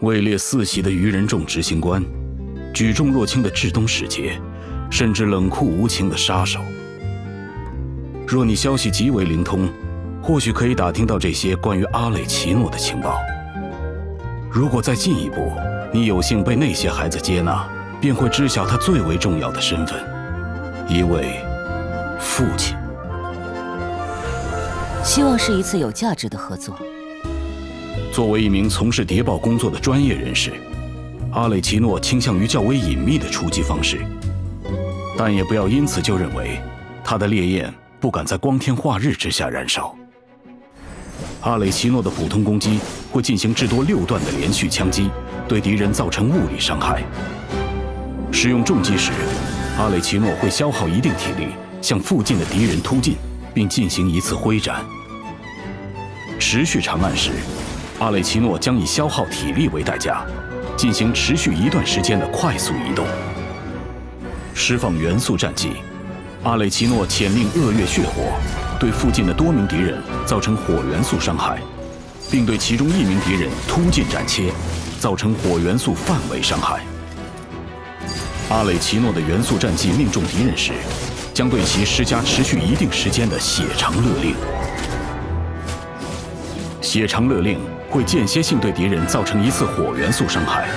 位列4席的愚人众执行官，举重若轻的至东使节，甚至冷酷无情的杀手。若你消息极为灵通，或许可以打听到这些关于阿累奇诺的情报。如果再进一步，你有幸被那些孩子接纳，便会知晓他最为重要的身份——一位父亲。希望是一次有价值的合作。作为一名从事谍报工作的专业人士，阿累奇诺倾向于较为隐秘的出击方式，但也不要因此就认为他的烈焰不敢在光天化日之下燃烧。阿累奇诺的普通攻击会进行至多6段的连续枪击，对敌人造成物理伤害。使用重击时，阿累奇诺会消耗一定体力，向附近的敌人突进，并进行一次挥斩。持续长按时，阿累奇诺将以消耗体力为代价，进行持续一段时间的快速移动。释放元素战技，阿累奇诺潜令恶月血火，对附近的多名敌人造成火元素伤害，并对其中1名敌人突进斩切，造成火元素范围伤害。阿累奇诺的元素战技命中敌人时，将对其施加持续一定时间的血长勒令。血长勒令会间歇性对敌人造成1次火元素伤害，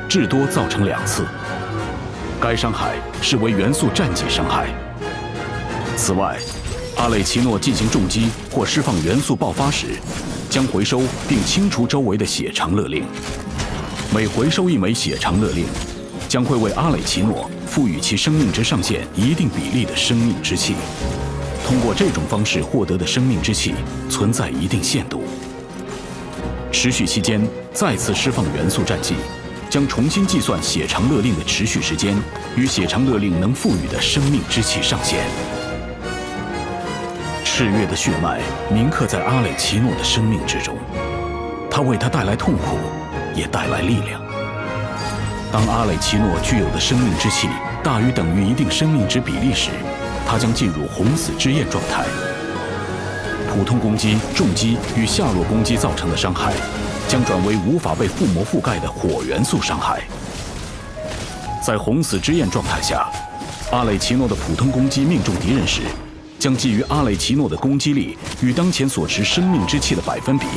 至多造成2次。该伤害视为元素战技伤害。此外，阿累奇诺进行重击或释放元素爆发时，将回收并清除周围的血长勒令。每回收1枚血长勒令，将会为阿累奇诺赋予其生命值上限一定比例的生命之气。通过这种方式获得的生命之气存在一定限度。持续期间再次释放元素战技，将重新计算血长勒令的持续时间与血长勒令能赋予的生命之气上限。炽热的血脉铭刻在阿累奇诺的生命之中，它为他带来痛苦，也带来力量。当阿累奇诺具有的生命之气大于等于一定生命值比例时，他将进入红死之焰状态。普通攻击、重击与下落攻击造成的伤害，将转为无法被附魔覆盖的火元素伤害。在红死之焰状态下，阿累奇诺的普通攻击命中敌人时，将基于阿累奇诺的攻击力与当前所持生命之气的百分比，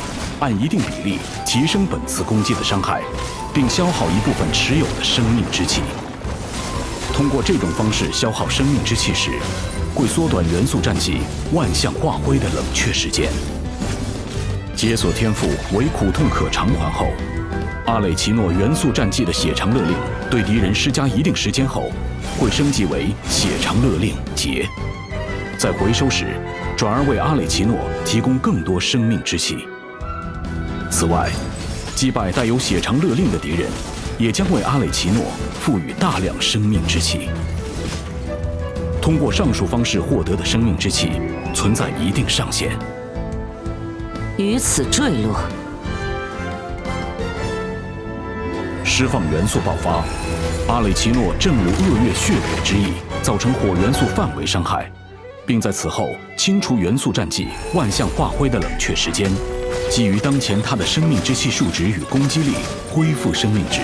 按一定比例提升本次攻击的伤害，并消耗一部分持有的生命之气。通过这种方式消耗生命之气时，会缩短元素战技万象化灰的冷却时间。解锁天赋为苦痛可偿还后，阿累奇诺元素战技的血长勒令对敌人施加一定时间后，会升级为血长勒令劫。在回收时，转而为阿累奇诺提供更多生命之气。此外，击败带有血长勒令的敌人，也将为阿累奇诺赋予大量生命之气。通过上述方式获得的生命之气存在一定上限。于此坠落。释放元素爆发，阿累奇诺正如恶月血火之意，造成火元素范围伤害，并在此后清除元素战技万象化灰的冷却时间，基于当前他的生命之气数值与攻击力恢复生命值。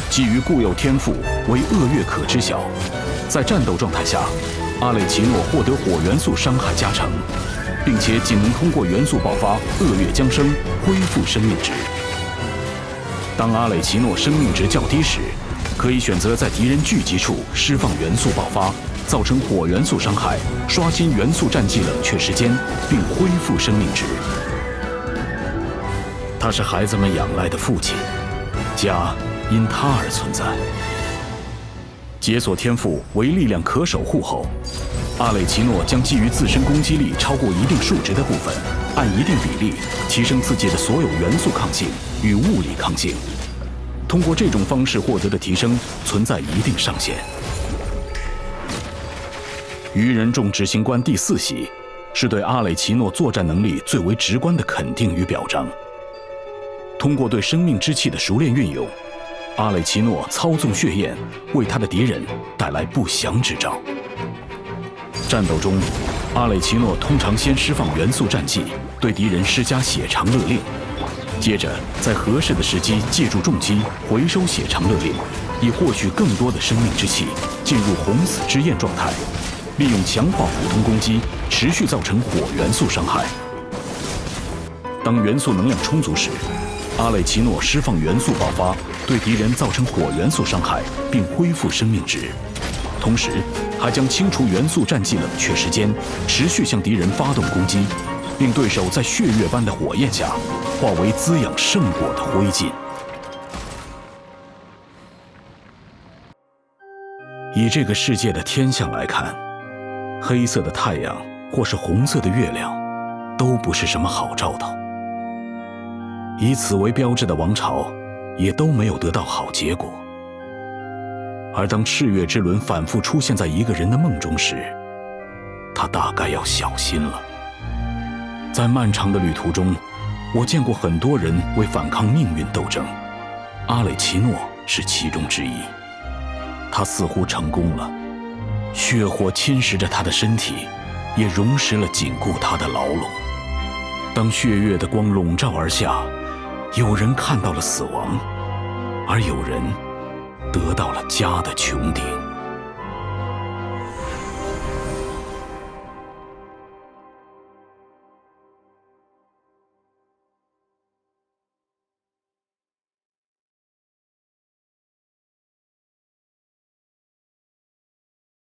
基于固有天赋为恶月可知晓，在战斗状态下，阿累奇诺获得火元素伤害加成，并且仅能通过元素爆发恶月将生恢复生命值。当阿累奇诺生命值较低时，可以选择在敌人聚集处释放元素爆发，造成火元素伤害，刷新元素战技冷却时间，并恢复生命值。他是孩子们仰赖的父亲，家因他而存在。解锁天赋为力量可守护后，阿累奇诺将基于自身攻击力超过一定数值的部分，按一定比例提升自己的所有元素抗性与物理抗性。通过这种方式获得的提升存在一定上限。愚人众执行官第4席是对阿累奇诺作战能力最为直观的肯定与表彰。通过对生命之气的熟练运用，阿累奇诺操纵血焰，为他的敌人带来不祥之兆。战斗中，阿累奇诺通常先释放元素战技，对敌人施加血长勒令，接着在合适的时机借助重击回收血长勒令，以获取更多的生命之气，进入红死之焰状态，利用强化普通攻击持续造成火元素伤害。当元素能量充足时，阿累奇诺释放元素爆发，对敌人造成火元素伤害，并恢复生命值。同时，还将清除元素战绩冷却时间，持续向敌人发动攻击，令对手在血月般的火焰下化为滋养圣果的灰烬。以这个世界的天象来看，黑色的太阳或是红色的月亮，都不是什么好兆头。以此为标志的王朝，也都没有得到好结果。而当赤月之轮反复出现在一个人的梦中时，他大概要小心了。在漫长的旅途中，我见过很多人为反抗命运斗争，阿累奇诺是其中之一。他似乎成功了，血火侵蚀着他的身体，也溶蚀了紧固他的牢笼。当血月的光笼罩而下，有人看到了死亡，而有人得到了家的穹顶。